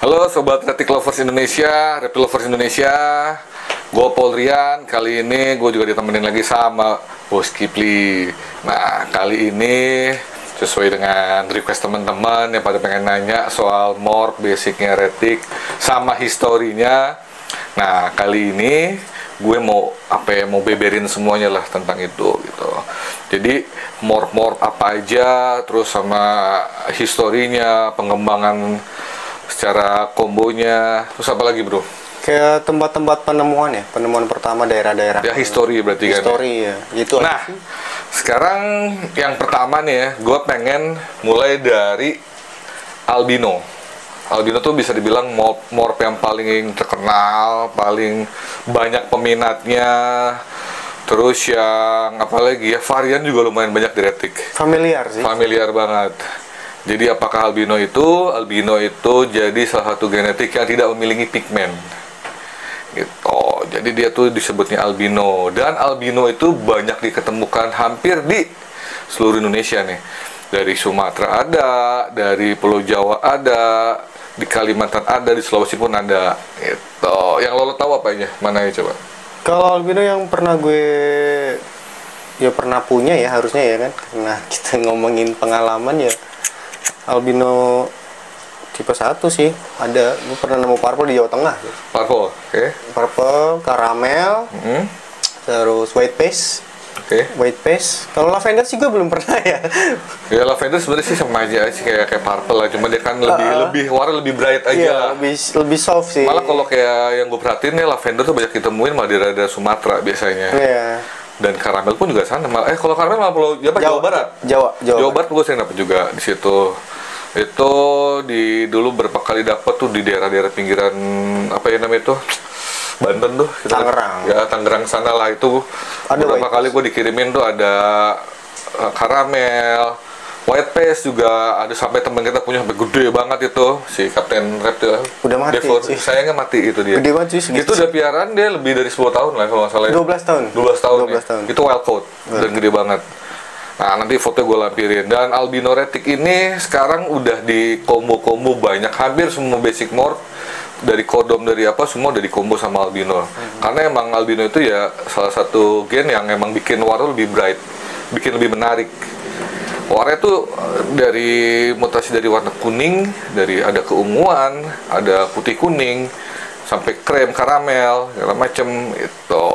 Halo Sobat Retic Lovers Indonesia, Reptil Lovers Indonesia. Gue Paul Rian. Kali ini gue juga ditemenin lagi sama Bos Kipli. Nah, kali ini sesuai dengan request teman-teman yang pada pengen nanya soal morph basicnya retic sama historinya. Nah, kali ini gue mau beberin semuanya lah tentang itu gitu. Jadi morph apa aja, terus sama historinya, pengembangan secara kombonya, terus apa lagi bro? Kayak tempat-tempat penemuan ya, penemuan pertama daerah-daerah. Ya history berarti kan. History ya, gitu. Nah, sekarang yang pertama nih ya, gue pengen mulai dari albino. Albino tuh bisa dibilang morph yang paling terkenal, paling banyak peminatnya. Terus yang apa lagi ya, varian juga lumayan banyak di retic. Familiar sih. Familiar banget. Jadi apakah albino itu? Albino itu jadi salah satu genetik yang tidak memiliki pigmen. Gitu. Jadi dia tuh disebutnya albino. Dan albino itu banyak diketemukan hampir di seluruh Indonesia nih. Dari Sumatera ada, dari Pulau Jawa ada, di Kalimantan ada, di Sulawesi pun ada. Gitu. Yang lo tahu apa aja? Mana ya coba? Kalau albino yang pernah pernah punya ya harusnya ya kan. Karena kita ngomongin pengalaman ya. Albino tipe 1 sih ada. Gue pernah nemu purple di Jawa Tengah. Purple, oke. Purple, caramel, terus white paste. White paste. Kalau lavender sih gue belum pernah ya. Ya lavender sebenarnya sih sama aja sih kayak purple lah, cuma dia kan lebih warna lebih bright aja lah. Lebih soft sih. Malah kalau kayak yang gue perhatiin nih, lavender tuh banyak ditemuin malah di daerah Sumatera biasanya. Iya. Dan karamel pun juga sana. Kalau karamel malah Pulau Jawa Barat. Jawa Barat gue sering dapet juga di situ. Itu dulu berapa kali dapet tuh di daerah-daerah pinggiran apa ya namanya itu, Banten tuh. Tangerang. Ya Tangerang sana lah itu. Ada beberapa kali gue dikirimin tuh ada karamel, white paste juga ada, sampai temen kita punya sampai gede banget itu si Kapten Reptil. Udah mati. Sayangnya mati itu dia. Gede banget sih. Itu udah piaraan dia lebih dari 10 tahun lah kalau nggak salah. 12 tahun. 12 tahun. 12 tahun. Itu wild caught dan gede banget. Nah, nanti foto gue lampirin. Dan albino retic ini sekarang udah di combo banyak, hampir semua basic morph dari kodom dari apa semua udah di combo sama albino. Karena emang albino itu ya salah satu gen yang emang bikin warna lebih bright, bikin lebih menarik. Warnanya tuh dari mutasi dari warna kuning, dari ada keunguan, ada putih kuning, sampai krem, karamel, segala macem itu.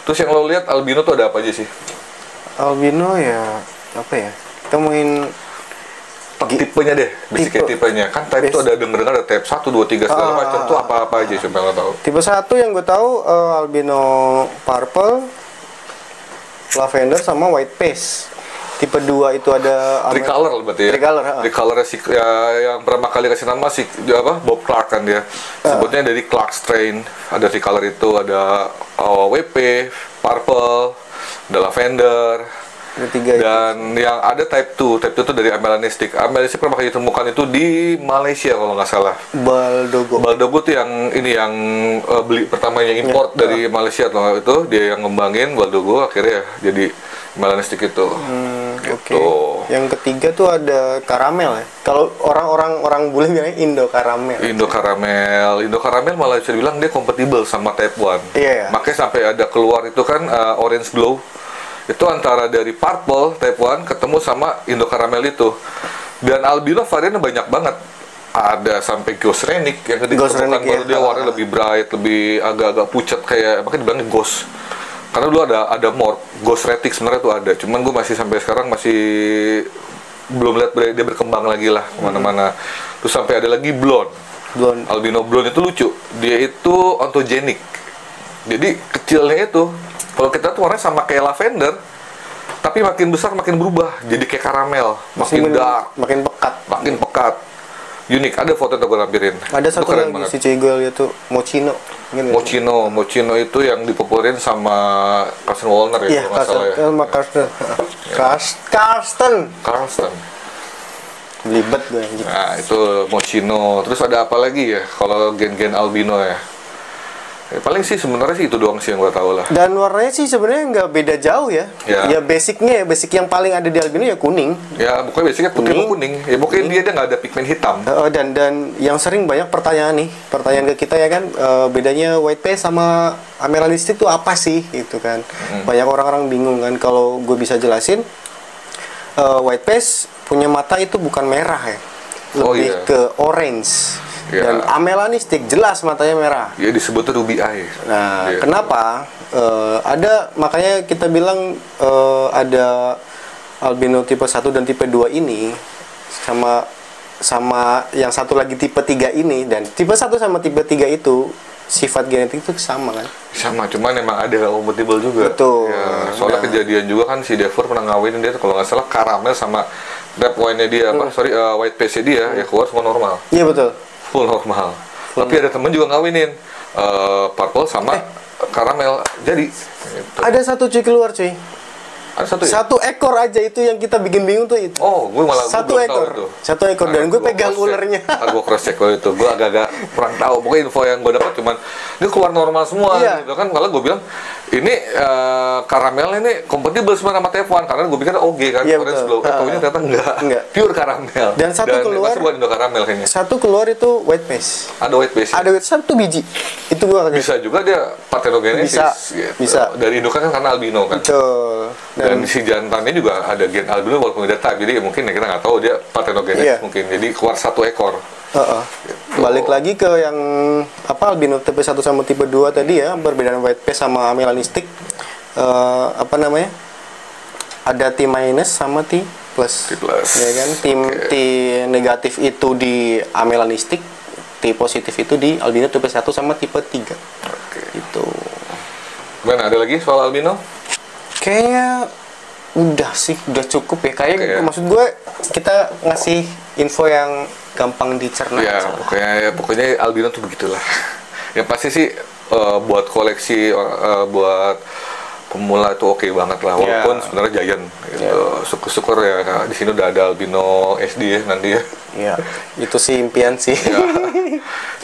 Terus yang lo lihat albino tuh ada apa aja sih? Albino ya apa ya? Kita ngomongin tipenya deh, basicnya tipenya. Kan type itu ada dengar ada type 1, 2, 3 segala macam tuh apa aja coba lo tahu. Tipe 1 yang gue tahu albino purple, lavender sama white paste. Tipe 2 itu ada tricolor berarti ya. Tricolor ya, yang pertama kali kasih nama Bob Clark kan dia. Sebutnya dari Clark strain. Ada tricolor itu, ada WP, purple, ada lavender. Dan yang ada type 2 itu dari amelanistic. Amelanistic pertama kali ditemukan itu di Malaysia kalau nggak salah. Baldogo tuh yang beli pertama yang import dari Malaysia tuh, itu dia yang ngembangin Baldogo, akhirnya jadi melanistik itu. Oke. Yang ketiga tuh ada karamel ya. Kalau orang bule bilangnya Indo karamel malah bisa dibilang dia kompatibel sama type 1. Iya. Makanya sampai ada keluar itu kan orange glow. Itu antara dari purple type 1 ketemu sama Indo karamel itu. Dan albino variannya banyak banget. Ada sampai ghost renic yang ditemukan baru dia warnanya lebih bright, lebih agak-agak pucat kayak, makanya dibilangnya ghost. Karena dulu ada morph ghost retic sebenarnya tuh ada, cuman gue masih sampai sekarang masih belum lihat dia berkembang lagi lah kemana-mana. Terus sampai ada lagi blonde. Albino blonde itu lucu, dia itu ontogenic. Jadi kecilnya itu kalau kita tuh warnanya sama kayak lavender, tapi makin besar makin berubah jadi kayak karamel, makin dark, makin pekat. Unik, ada foto yang gue lampirin. Ada satu lagi si Cegol itu Mochino itu yang dipopulerin sama Carsten Wallner ya, kalau nggak salah ya. Sama Carsten. Belibet gue anjing. Nah, itu Mochino. Terus ada apa lagi ya kalau gen-gen albino ya? Paling sih sebenarnya sih itu doang sih yang gue tahu lah. Dan warnanya sih sebenarnya nggak beda jauh ya. Ya basicnya, basic yang paling ada di albino ya kuning. Ya pokoknya basicnya putih sama kuning. Ya pokoknya dia nggak ada pigmen hitam. Dan yang sering banyak pertanyaan ke kita ya kan, bedanya white face sama amelanistik itu apa sih gitu kan. Banyak orang-orang bingung kan. Kalau gue bisa jelasin, white face punya mata itu bukan merah ya, lebih ke orange. Dan amelanistik jelas matanya merah. Ya disebutnya ruby eye. Nah, kenapa? Ada, makanya kita bilang ada albino tipe 1 dan tipe 2 ini sama yang satu lagi tipe 3 ini, dan tipe 1 sama tipe 3 itu sifat genetik itu sama kan? Sama, cuman emang ada kompatibel juga. Betul. Ya, soalnya kejadian juga kan si Devor pernah ngawinin dia kalau nggak salah karamel sama red wine-nya dia, white face-nya dia ya keluar semua normal. Iya betul. Full normal. Tapi ada temen juga ngawinin purple sama karamel jadi gitu. Ada satu cuy keluar cuy. Ada satu ekor aja itu yang kita bikin bingung tuh itu. Oh, gue malah satu ekor dan gue pegang ulernya. Gue cross check kalau itu, gue agak-agak kurang tahu. Pokoknya info yang gue dapat cuman dia keluar normal semua, gitu kan. Malah gue bilang ini karamel ini kompatibel sama Teflon karena gue pikir OG kan, orange glow. Taunya ternyata enggak. Pure karamel. Dan satu keluar. Bukan Indo karamel kayaknya. Satu keluar itu white face. Ada white face. Ada satu biji. Itu gue bisa juga dia parthenogenesis. Bisa. Dari Indo kan karena albino kan. Betul. Dan si jantannya juga ada gen albino walaupun udah type, jadi mungkin kita nggak tahu dia parthenogenesis mungkin, jadi keluar satu ekor. Gitu. Balik lagi ke yang albino tipe 1 sama tipe 2 tadi ya, perbedaan white face sama amelanistik, ada T minus sama T plus. Ya kan, T negatif itu di amelanistik, T positif itu di albino tipe 1 sama tipe 3. Itu. Gimana, ada lagi soal albino? Kayaknya udah cukup ya. Maksud gue kita ngasih info yang gampang dicerna. Ya, pokoknya albino tuh begitulah. Yang pasti sih buat koleksi, buat pemula itu oke banget lah. Walaupun sebenarnya giant. Gitu. Syukur-syukur ya di sini udah ada albino SD ya nanti ya. Iya, itu sih impian sih. Ya.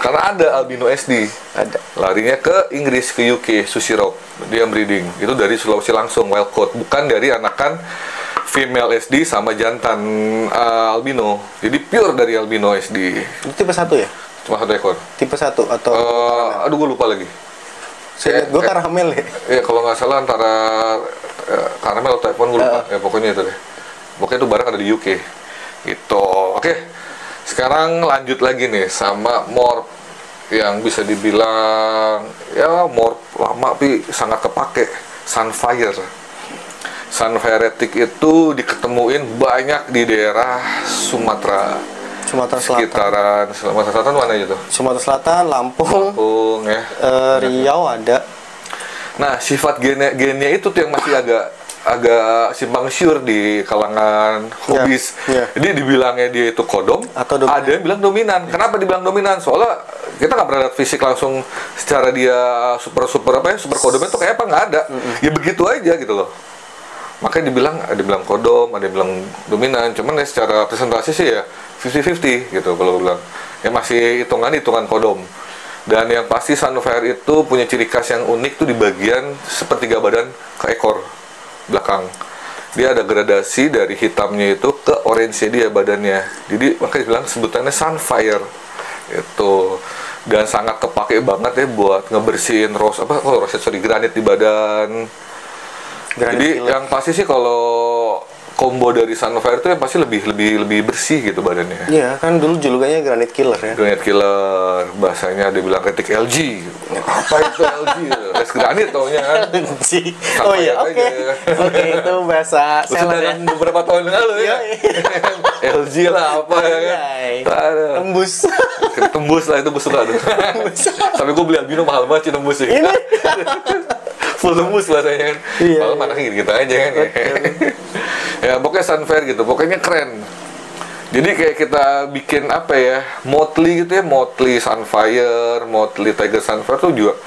Karena ada albino SD. Ada. Larinya ke Inggris, ke UK, Sushi Rock. Dia breeding. Itu dari Sulawesi langsung, wild caught. Bukan dari anakan female SD sama jantan albino. Jadi pure dari albino SD. Itu tipe 1 ya? Cuma satu ekor. Tipe 1 atau aduh gue lupa lagi. Gue karamel ya? Iya, kalau nggak salah antara karamel atau Teflon gue lupa. Ya pokoknya itu deh. Pokoknya itu barang ada di UK. Gitu. Oke. Sekarang lanjut lagi nih sama morph yang bisa dibilang ya morph lama tapi sangat kepake, Sunfire. Sunfiretic itu diketemuin banyak di daerah Sumatera Selatan. Sekitaran Sumatera Selatan mana aja tuh? Sumatera Selatan, Lampung ya. Riau ada. Nah, sifat gennya itu tuh yang masih agak simpang siur di kalangan hobis. Jadi dibilangnya dia itu kodom, atau ada yang bilang dominan. Kenapa dibilang dominan? Soalnya kita nggak pernah lihat fisik langsung secara dia super kodomnya tuh kayak apa, nggak ada. Ya begitu aja gitu loh. Makanya dibilang kodom, ada yang bilang dominan. Cuman ya secara presentasi sih ya 50-50 gitu kalau bilang. Ya masih hitungan kodom. Dan yang pasti Sunfire itu punya ciri khas yang unik tuh di bagian sepertiga badan ke ekor belakang. Dia ada gradasi dari hitamnya itu ke orange dia badannya. Jadi makanya bilang sebutannya Sunfire itu. Dan sangat kepake banget ya buat ngebersihin granit di badan. Jadi yang pasti sih kalau combo dari Sunfire itu yang pasti lebih bersih gitu badannya. Iya, kan dulu julukannya granite killer ya. Granite killer, bahasanya dia bilang retik LG. Apa itu LG? Es granit taunya kan. LG. Oh iya, oke. Oke, itu bahasa seller ya. Beberapa tahun lalu ya. LG lah apa ya kan. Tembus lah itu gue suka tuh. Tapi gue beli albino mahal banget tembus sih. Full tembus bahasanya kan. Kalau mana gitu aja kan. Ya pokoknya Sunfire gitu, pokoknya keren. Jadi kayak kita bikin apa ya, motley gitu ya, motley Sunfire, motley Tiger Sunfire tuh juga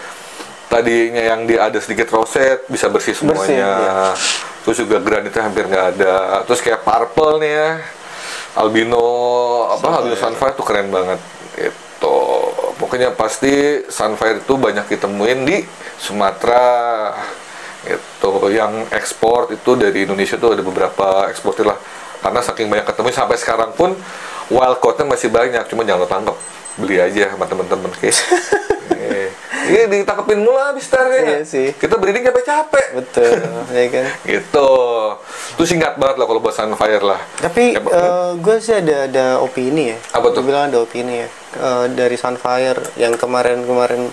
tadinya yang dia ada sedikit roset bisa bersih semuanya. Terus juga granitnya hampir nggak ada. Terus kayak purple nih ya, albino Sunfire tuh keren banget. Itu pokoknya pokoknya pasti Sunfire itu banyak ditemuin di Sumatera. Itu yang ekspor itu dari Indonesia tuh ada beberapa eksportir lah. Karena saking banyak ketemu sampai sekarang pun wild caught-nya masih banyak, cuma jangan lo tangkap. Beli aja sama temen-temen guys. Iya ditangkepin mulu habis Iya sih. Kita breeding capek-capek. Betul, ya kan. Gitu. Itu singkat banget lah kalau buat Sunfire lah. Tapi gue sih ada opini ya. Apa tuh? Gua bilang ada opini ya. Dari Sunfire yang kemarin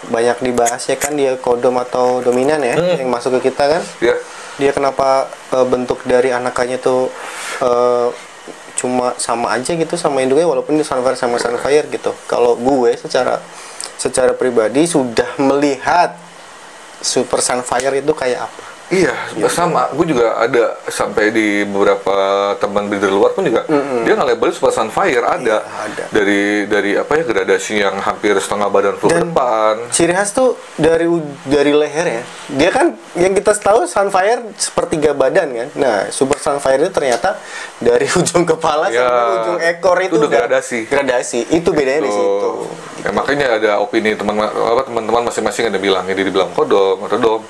banyak dibahas ya kan, dia kodom atau dominan ya, yang masuk ke kita kan. Iya. Dia kenapa bentuk dari anakannya tuh cuma sama aja gitu sama induknya, walaupun di Sunfire sama Sunfire gitu. Kalau gue secara pribadi sudah melihat Super Sunfire itu kayak apa. Iya, sama. Gue juga ada sampai di beberapa teman breeder luar pun juga dia nge-labelin Super Sunfire ada. Ada. Dari apa ya, gradasi yang hampir setengah badan full Dan depan. ciri khas tuh dari leher ya. Dia kan yang kita tahu Sunfire sepertiga badan kan. Nah, Super Sunfire itu ternyata dari ujung kepala Ya, sampai ujung ekor itu udah udah gradasi. Itu bedanya di situ. Ya, makanya ada opini teman-teman masing-masing ada bilang ini dibilang kodom atau dom.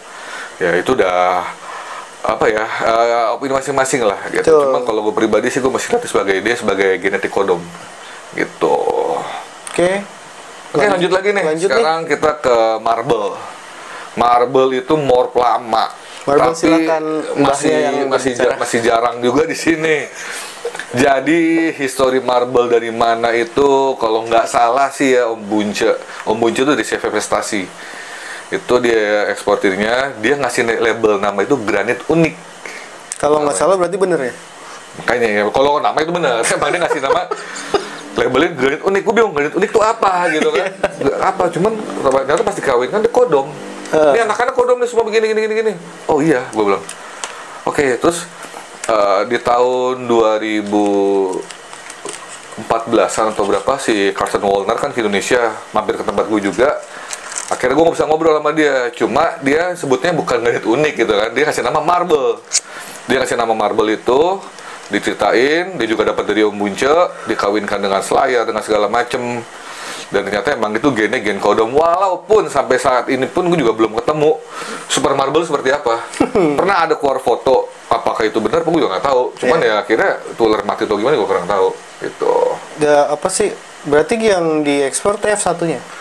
Ya itu udah apa ya, opini masing-masing lah gitu. Betul. Cuma kalau gue pribadi sih gue masih lihat sebagai genetik kodom gitu. Oke. Oke, lanjut lagi nih. Sekarang kita ke marble. Marble itu morp lama. Marble, tapi silakan mbahnya yang berbicara. masih jarang juga di sini. Jadi histori marble dari mana itu kalau nggak salah sih ya Om Bunce. Om Bunce itu dari CV Prestasi. Itu dia eksportirnya, dia ngasih label nama itu granit unik. Kalau nggak salah berarti bener ya. Makanya ya, kalau nama itu benar. Emang dia ngasih nama labelin granit unik. Gue bingung granit unik itu apa gitu kan. Apa, cuman ternyata pas dikawin kan dia kodom. Ini anak-anak kodom nih semua begini. Oh iya, gue bilang. Oke, terus di tahun 2014an atau berapa si Carson Wallner kan ke Indonesia, mampir ke tempat gue juga. Akhirnya gue nggak bisa ngobrol sama dia, cuma dia sebutnya bukan granit unik gitu kan, dia kasih nama marble. Dia kasih nama marble itu, diceritain, dia juga dapat dari Om Bunce, dikawinkan dengan Slayer, dengan segala macem. Dan ternyata emang itu gennya gen kodom, walaupun sampai saat ini pun gue juga belum ketemu super marble seperti apa. Pernah ada keluar foto, apakah itu benar, gue juga nggak tahu. Cuman ya akhirnya tular mati atau gimana gue kurang tahu gitu. Apa sih? Berarti yang diekspor F1-nya?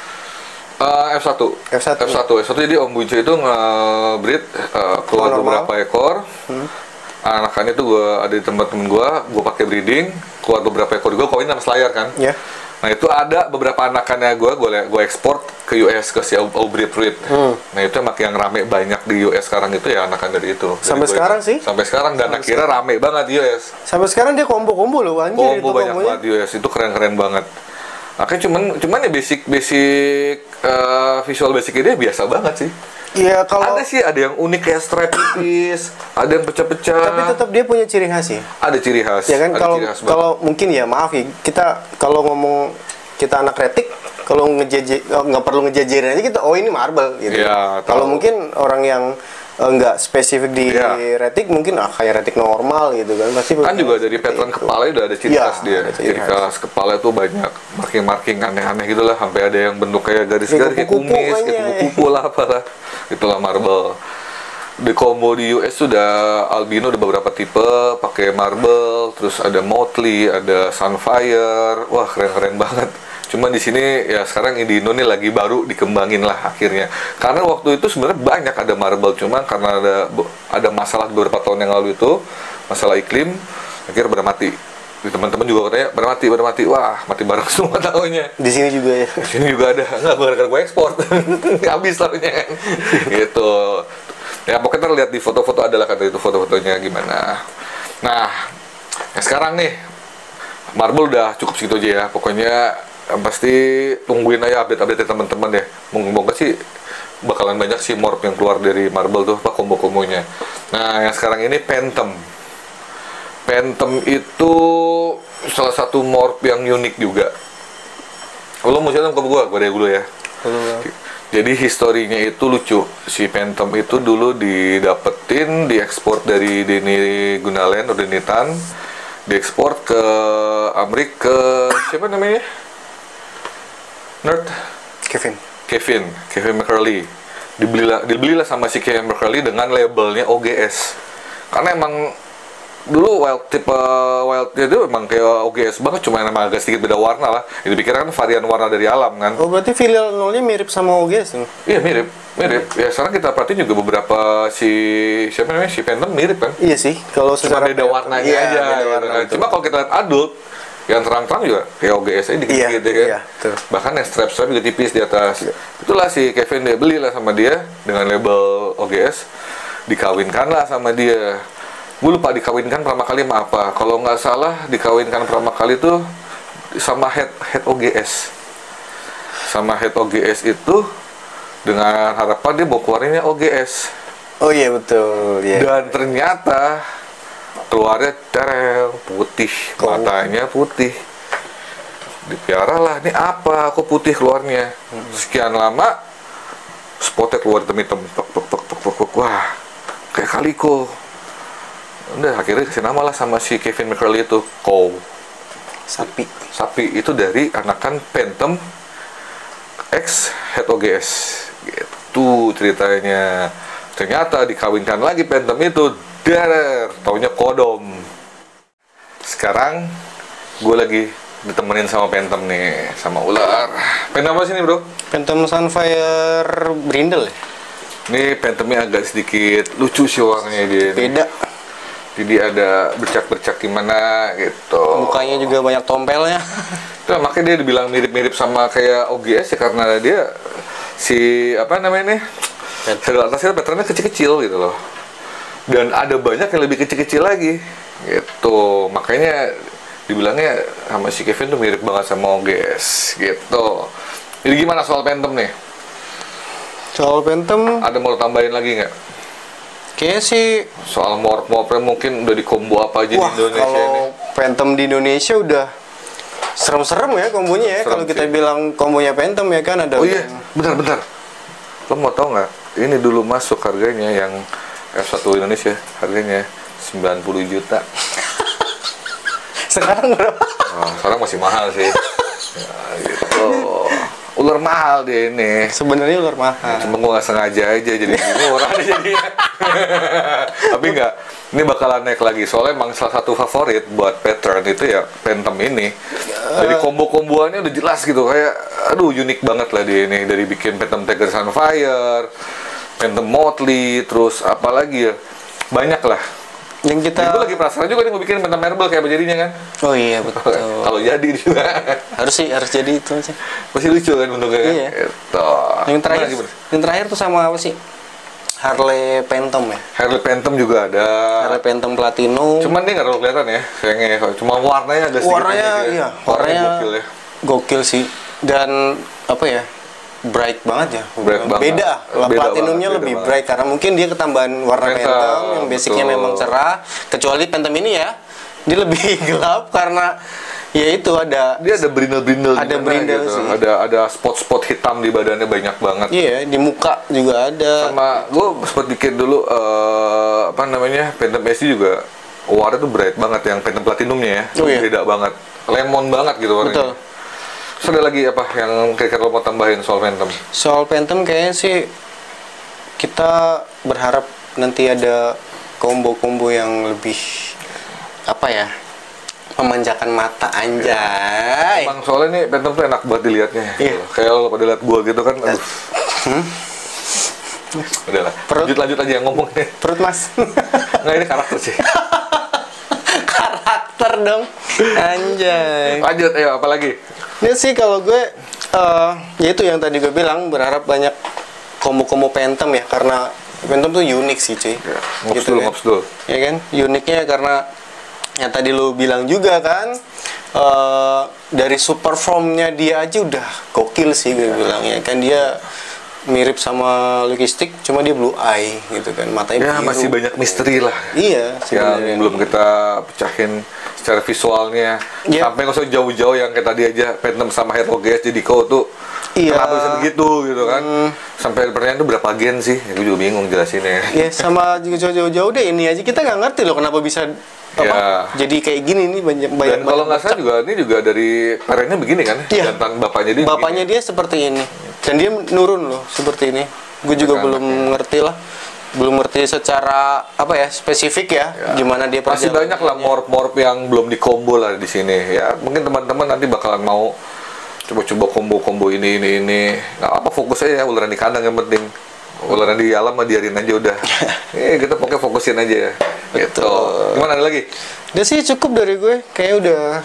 F1 jadi Om Bunce itu nge-breed keluar beberapa ekor. Anakannya itu ada di tempat temen gue pakai breeding, keluar beberapa ekor juga, kawin sama Slayer kan. Ya. Nah itu ada beberapa anakannya gue ekspor ke US, ke si Aubrey Pruitt. Nah itu yang rame banyak di US sekarang itu ya anakan dari itu. Sampai sekarang sih? Sampai sekarang, dan akhirnya rame banget di US. Sampai sekarang dia kombo-kombo loh, anjir. Kombo itu banyak banget di US, itu keren-keren banget. Akhirnya cuman ya basic visual basicnya dia biasa banget sih. Iya, kalau Ada yang unik kayak stripe tipis, ada yang pecah-pecah. tapi tetap dia punya ciri khas ya. Ada ciri khas. Ya kan, ada kalau ciri khas banget. kalau mungkin ya maaf ya, kita kalau ngomong kita anak retik, kalau nggak perlu ngejejerin aja kita, oh ini marble gitu. Iya, Kalau tahu. mungkin orang yang nggak spesifik di Iya. retik, mungkin kayak retik normal gitu kan, pasti Kan juga dari seperti pattern itu. kepala udah ada ciri Iya, khas dia. ada ciri Ciri khas kepala itu banyak marking-marking aneh-aneh gitu lah, sampai ada yang bentuk kayak garis-garis kayak kupu-kupu kumis, kayak kayaknya. kupu-kupu lah apalah. Itulah marble. Di combo di US sudah albino ada beberapa tipe pakai marble, terus ada motley, ada sunfire. Wah, keren-keren banget. Cuman di sini ya sekarang di Indo nih lagi baru dikembangin lah akhirnya. Karena waktu itu sebenarnya banyak ada marble, cuma karena ada masalah beberapa tahun yang lalu itu, masalah iklim, akhirnya pada mati. Di teman-teman juga katanya pada mati. Wah, mati bareng semua tahunnya. Di sini juga ya. Di sini juga ada. Enggak, gara-gara gue ekspor. Habis tahunnya kan. Gitu. Ya pokoknya lihat di foto-foto adalah kata itu foto-fotonya gimana. Nah, sekarang nih marble udah cukup segitu aja ya. Pokoknya pasti tungguin aja update-update teman-teman deh. Moga sih bakalan banyak sih morph yang keluar dari marble tuh, apa kombo-kombonya. Nah, yang sekarang ini Phantom. Phantom itu salah satu morph yang unik juga. Lo mau cerita ke gue dari dulu ya. Jadi historinya itu lucu. Si Phantom itu dulu didapetin, diekspor dari Denny Gunaland atau Denny Tan, diekspor ke Amerika ke siapa namanya? Nerd Kevin McCurley. Dibelilah sama si Kevin McCurley dengan labelnya OGS. Karena emang dulu Wildnya itu emang kayak OGS banget, cuma emang agak sedikit beda warna lah. Itu dipikirkan varian warna dari alam kan. Oh, berarti filial nolnya mirip sama OGS tuh? Iya, mirip. Ya sekarang kita perhatiin juga beberapa si Phantom mirip kan. Iya sih, kalau cuma beda warnanya aja beda gitu warna, kan. Cuma kalau kita lihat adult yang terang-terang juga kayak OGS aja dikit-dikit kan. Iya, betul. Bahkan yang strap juga tipis di atas. Itulah si Kevin, dia belilah sama dia dengan label OGS, dikawinkanlah sama dia. Gue lupa dikawinkan pertama kali sama apa. Kalau nggak salah dikawinkan pertama kali tuh sama head OGS. Sama head OGS itu dengan harapan dia mau keluarinnya OGS. Oh iya betul. Yeah. Dan ternyata keluarnya putih, matanya putih. Dipiara lah, ini apa? Kok putih keluarnya? Sekian lama spotnya keluar hitam-hitam. Wah, kayak kaliko. Udah akhirnya kasih nama lah sama si Kevin McCurley itu, Cow. Sapi itu dari anakan Phantom X Head OGS. Gitu ceritanya. Ternyata dikawinkan lagi Phantom itu, taunya kodom. Sekarang gue lagi ditemenin sama Phantom nih, sama ular. Phantom apa sih nih bro? Phantom Sunfire Brindle ya? Ini Phantomnya agak sedikit lucu sih warnanya dia. Beda. Jadi ada bercak-bercak gimana gitu. Mukanya juga banyak tompelnya. Itu makanya dia dibilang mirip-mirip sama kayak OGS ya, karena dia si apa namanya nih, segala atasnya patternnya kecil-kecil gitu loh. Dan ada banyak yang lebih kecil-kecil lagi gitu. Makanya dibilangnya sama si Kevin tuh mirip banget sama OGS gitu. Jadi gimana soal Phantom nih? Soal Phantom Ada mau tambahin lagi nggak? kayaknya sih Soal morph-morphnya mungkin udah di combo apa aja di Indonesia kalau ini? Phantom di Indonesia udah serem-serem ya kombonya ya. Kalau kita bilang kombonya Phantom ya kan ada. Oh iya, bentar. Lo mau tau nggak? Ini dulu masuk harganya yang F1 Indonesia, harganya 90 juta. Sekarang berapa? Oh, sekarang masih mahal sih. Ya, gitu. Ular mahal dia ini. Sebenarnya ular mahal. Cuma gua nggak sengaja aja jadi murah deh jadinya. Tapi nggak, ini bakalan naik lagi. Soalnya emang salah satu favorit buat pattern itu ya Phantom ini. Jadi kombo-komboannya udah jelas gitu, kayak aduh unik banget lah dia ini. Dari bikin Phantom Tiger Sunfire, Phantom Motley, terus apa lagi ya, banyak lah. Yang kita Gue lagi penasaran juga nih mau bikin Phantom Marble kayak apa jadinya kan. Oh iya betul. Kalau jadi juga harus jadi itu sih. masih lucu kan bentuknya kan. Iya. Gitu. Yang terakhir tuh sama apa sih? Harley Phantom ya. Harley Phantom juga ada. Harley Phantom Platinum. Cuman dia nggak terlalu kelihatan ya sayangnya. Cuma warnanya agak sedikit. Warnanya iya. Warnanya gokil ya. Gokil sih. Dan apa ya? Bright banget ya. Bright banget. Beda. Platinumnya beda lebih banget. bright karena mungkin dia ketambahan warna Phantom yang basicnya betul. memang cerah. Kecuali Phantom ini ya, dia lebih gelap karena ya itu ada. Dia ada brindle-brindle. Ada gimana brindle gitu. sih. Ada spot-spot hitam di badannya banyak banget. Iya, di muka juga ada. Sama gue sempat bikin dulu apa namanya Phantom SC juga warnanya tuh bright banget yang Phantom Platinumnya ya. Oh, iya. Beda banget. Lemon banget gitu warnanya. Betul. Terus ada lagi apa yang kira-kira lo mau tambahin soal Phantom? Soal Phantom kayaknya sih kita berharap nanti ada combo-combo yang lebih apa ya, memanjakan mata anjay. Emang soalnya nih Phantom tuh enak banget dilihatnya. Iya. Kayak lo pada lihat gua gitu kan, aduh. Udahlah. Lanjut aja yang ngomong nih. Perut mas. Nggak, ini karakter sih. Karakter dong. Anjay. Lanjut, ayo apa lagi? Ini sih kalau gue ya itu yang tadi gue bilang, berharap banyak combo-combo Phantom ya, karena Phantom tuh unik sih cuy. Ya, Gitu kan. ngops dulu. Ya kan, uniknya karena yang tadi lu bilang juga kan, dari super formnya dia aja udah gokil sih gue bilang ya kan. Dia mirip sama Lucky Stick, cuma dia blue eye gitu kan, matanya Ya biru. masih banyak misteri lah. Iya sebenarnya. Yang belum kita pecahin secara visualnya. Iya. Sampai nggak usah jauh-jauh yang kayak tadi aja Phantom sama Head OGS jadi kau tuh. Iya. Kenapa bisa begitu gitu kan? Sampai pertanyaan itu berapa gen sih? Ya, gue juga bingung jelasinnya. Ya sama juga jauh-jauh deh, ini aja kita nggak ngerti loh kenapa bisa Ya. jadi kayak gini nih banyak Dan kalau nggak salah juga ini juga dari parentnya begini kan? Iya. Jantan bapaknya dia. bapaknya dia seperti ini dan dia nurun loh seperti ini. Gue juga belum ngerti lah, belum ngerti secara apa ya spesifik ya, gimana dia Masih banyak lah morp yang belum dikombo lah di sini. Ya mungkin teman-teman nanti bakalan mau coba-coba combo ini. Nggak apa, fokus aja uleran di kandang yang penting. Uleran di alam mah diarin aja udah. Kita pokoknya fokusin aja ya. Gitu. Gimana ada lagi? Udah sih cukup dari gue, kayak udah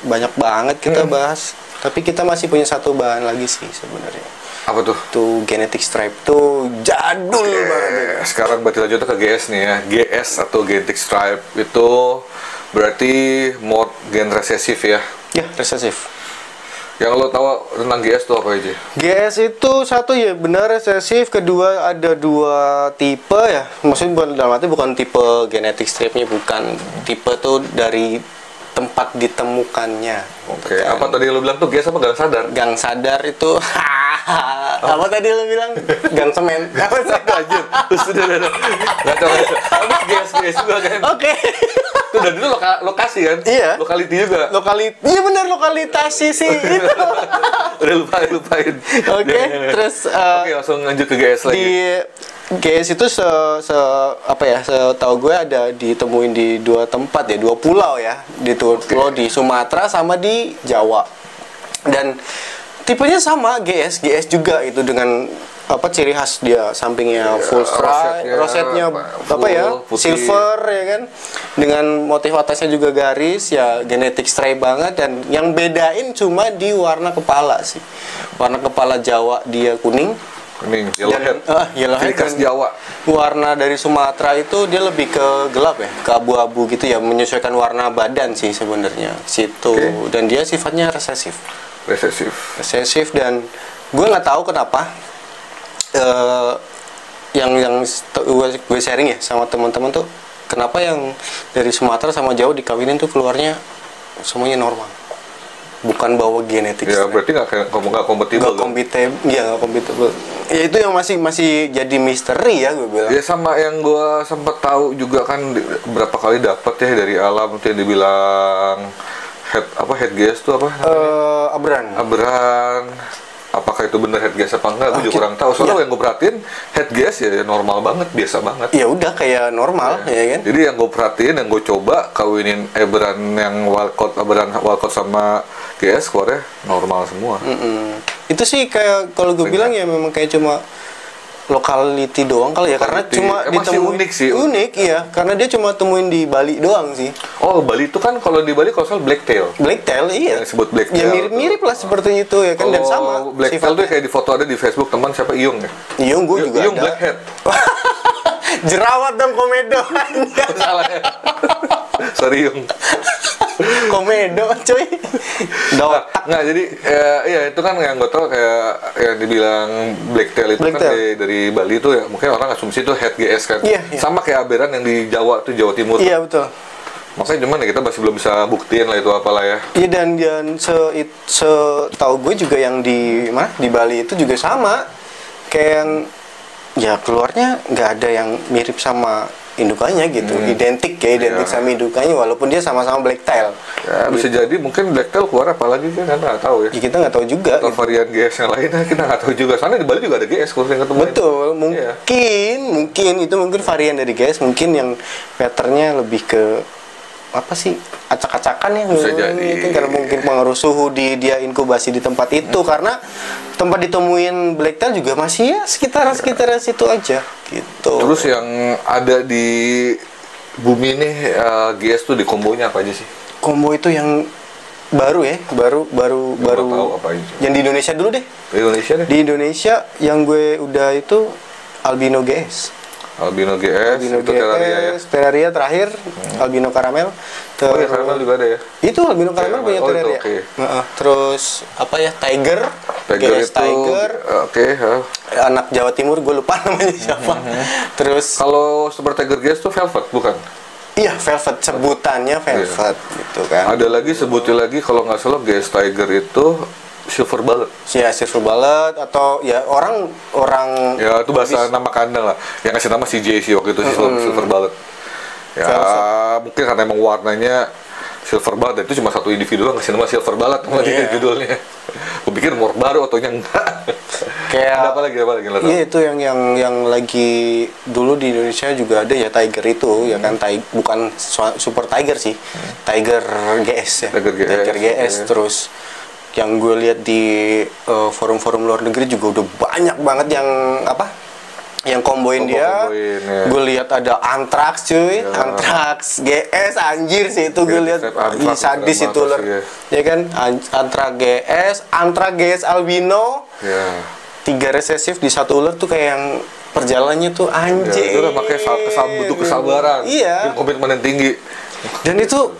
banyak banget kita bahas. Tapi kita masih punya satu bahan lagi sih sebenarnya. Apa tuh? Tuh genetic stripe tuh jadul banget. Sekarang berarti lanjut ke GS nih ya. GS atau genetic stripe itu berarti mode gen resesif ya. Ya, resesif. Yang lo tahu tentang GS tuh apa aja? GS itu satu ya benar resesif, kedua ada dua tipe ya. Maksudnya dalam arti bukan tipe genetic stripe-nya, bukan. Tipe tuh dari tempat ditemukannya. Oke, apa tadi lo bilang tuh GS apa gang sadar? Gang sadar itu apa tadi lo bilang? Gang semen. Apa sih? Anjir, sudah. Ngaco. Habis GS juga kan. Oke. Itu udah dulu lokasi kan? Iya. Lokality juga. Iya benar, lokalitasi sih itu. Udah lupain. Oke, terus Oke, langsung lanjut ke GS lagi. di GS itu setahu gue ada ditemuin di dua tempat ya, dua pulau ya, di pulau di Sumatera sama di Jawa. Dan tipenya sama GS juga itu dengan apa ciri khas dia sampingnya full stripe, rosetnya apa ya, putih. silver ya kan, dengan motif atasnya juga garis ya, genetic stripe banget. Dan yang bedain cuma di warna kepala sih, warna kepala Jawa dia kuning. Kuning, yellowhead. Yellowhead. Ciri khas Jawa. Warna dari Sumatera itu dia lebih ke gelap ya, ke abu-abu gitu ya, menyesuaikan warna badan sih sebenarnya situ. Dan dia sifatnya resesif dan gue nggak tahu kenapa yang gue sharing ya sama teman-teman tuh, kenapa yang dari Sumatera sama Jawa dikawinin tuh keluarnya semuanya normal, bukan bawa genetik. Ya berarti nggak kompatibel. Nggak kompatibel. Ya itu yang masih jadi misteri ya gue bilang. Ya sama yang gue sempat tahu juga kan berapa kali dapat ya dari alam tuh yang dibilang head gas tuh apa? Abran. Apakah itu benar head gas apa enggak? Gue juga kurang tahu. Soalnya yang gue perhatiin head gas ya normal banget, biasa banget. Ya udah kayak normal ya kan. Jadi yang gue perhatiin, yang gue coba kawinin Ebran yang Walcott sama GS keluarnya normal semua. Itu sih kayak kalau gue bilang ya memang kayak cuma lokality doang kali ya, karena cuma ditemuin unik sih. Unik iya, karena dia cuma temuin di Bali doang sih. Oh, Bali itu kan kalau di Bali kalau soal blacktail. Blacktail iya. Yang disebut blacktail. Ya mirip-mirip lah seperti itu ya kan, dan sama. Blacktail tuh kayak di foto ada di Facebook teman siapa Iyung ya? Iyung gue juga Iyung ada. blackhead. Jerawat dong komedo. Salah ya. Sorry Yung. Komedo cuy. Nggak jadi ya itu kan yang gue tau kayak yang dibilang blacktail itu kan dari Bali itu ya, mungkin orang asumsi itu head GS kan. Sama kayak aberan yang di Jawa tuh, Jawa Timur. Iya betul. Makanya cuman ya kita masih belum bisa buktiin lah itu apalah ya. Iya, dan tahu gue juga yang di Bali itu juga sama, kayak yang ya keluarnya nggak ada yang mirip sama indukannya gitu, identik sama indukannya, walaupun dia sama-sama blacktail. Ya, bisa jadi mungkin blacktail keluar apa lagi kan nggak tahu ya. Kita nggak tahu juga. Atau gitu. Varian GS yang lain kita nggak tahu juga. Soalnya di Bali juga ada GS kalau yang ketemu. Betul, mungkin itu varian dari GS, mungkin yang patternnya lebih ke apa sih, acak-acakan ya, bisa jadi itu karena mungkin pengaruh suhu dia inkubasi di tempat itu, karena tempat ditemuin blacktail juga masih ya sekitaran situ aja gitu. Terus yang ada di bumi ini GS tuh di kombonya apa aja sih? Combo itu yang baru Tahu apa aja. Yang di Indonesia dulu deh. Di Indonesia yang gue udah itu albino GS. Albino GS, itu Terraria ya? Terraria terakhir, albino caramel. Caramel juga ada ya? Itu albino caramel punya Terraria. Okay. Terus apa ya, Tiger GS itu, Tiger. Anak Jawa Timur, gue lupa namanya siapa. Terus kalau Super Tiger GS tuh Velvet bukan? Iya, Velvet, sebutannya Velvet gitu kan. Ada lagi sebutin lagi kalau nggak salah GS Tiger itu Silver Bullet. Ya, Silver Bullet atau ya orang ya itu bahasa nama kandang lah. Yang kasih nama CJ sih waktu itu Silver Bullet. Ya, mungkin karena emang warnanya silver banget, itu cuma satu individu doang ngasih nama silver banget sama dia judulnya. Gue pikir more baru ataunya enggak. Kayak Ada apa lagi lo tahu? iya, itu yang lagi dulu di Indonesia juga ada ya, Tiger itu ya kan, bukan Super Tiger sih, Tiger GS ya, Tiger GS. Terus yang gue lihat di forum-forum luar negeri juga udah banyak banget yang yang komboin dia. Ya. Gue lihat ada Anthrax cuy, Anthrax GS, anjir sih itu gue lihat, sadis itu ular ya kan. Anthrax GS albino, 3 resesif di satu ular tuh kayak yang perjalanannya tuh anjir. Ya, itu udah pakai butuh kesabaran, komitmen yang tinggi. Dan itu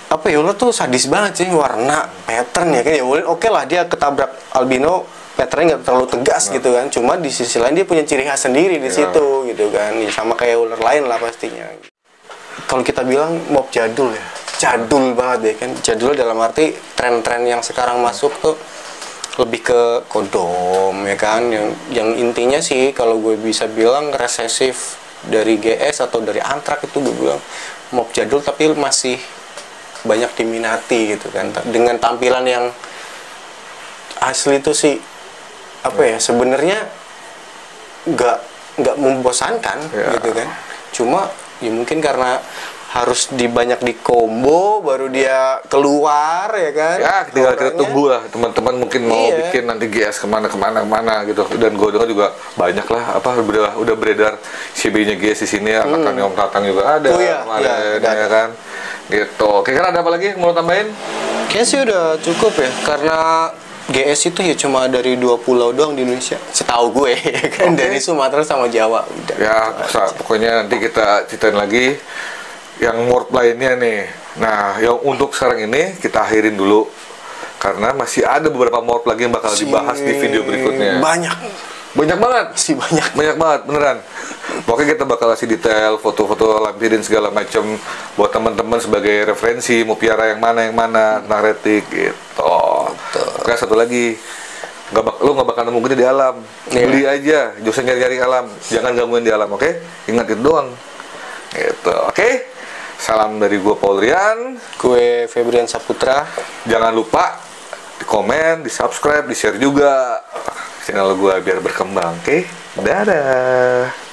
ular tuh sadis banget sih, warna, pattern ya kan. Ya oke lah dia ketabrak albino, patternnya nggak terlalu tegas gitu kan, cuma di sisi lain dia punya ciri khas sendiri di situ gitu kan, ya, sama kayak ular lain lah pastinya. Kalau kita bilang mob jadul ya, jadul banget ya kan, jadul dalam arti tren-tren yang sekarang masuk tuh lebih ke kodom ya kan, yang intinya sih kalau gue bisa bilang resesif dari GS atau dari Anthrax itu gue bilang mob jadul, tapi masih banyak diminati gitu kan, dengan tampilan yang asli itu sih sebenarnya nggak membosankan gitu kan, cuma ya mungkin karena harus banyak di combo baru dia keluar ya kan. Ya tinggal kita tunggu lah teman-teman, mungkin mau bikin nanti GS kemana gitu. Dan gue dengar juga banyak lah udah beredar CB-nya GS di sini ya, kan Om Tatang juga ada kemarin ya kan gitu. Kira-kira ada apa lagi mau tambahin? Kayaknya sih udah cukup ya, karena GS itu ya cuma dari 2 pulau doang di Indonesia, setahu gue kan, dari Sumatera sama Jawa udah. Ya, pokoknya nanti kita ceritain lagi yang morph lainnya nih. Nah, yang untuk sekarang ini kita akhirin dulu karena masih ada beberapa morph lagi yang bakal dibahas di video berikutnya. Banyak banget sih, banyak banget beneran. Pokoknya kita bakal kasih detail foto-foto lampirin segala macam buat teman-teman sebagai referensi mau piara yang mana tentang retik gitu. Oke, satu lagi, lo nggak bakal nemuin di alam, beli aja, jangan usah nyari-nyari alam, jangan gangguin di alam, oke? Ingat itu doang gitu. Oke, salam dari gue Paul Rian, gue Febrian Saputra. jangan lupa di komen, di subscribe, di share juga channel gue biar berkembang. Oke, dadah.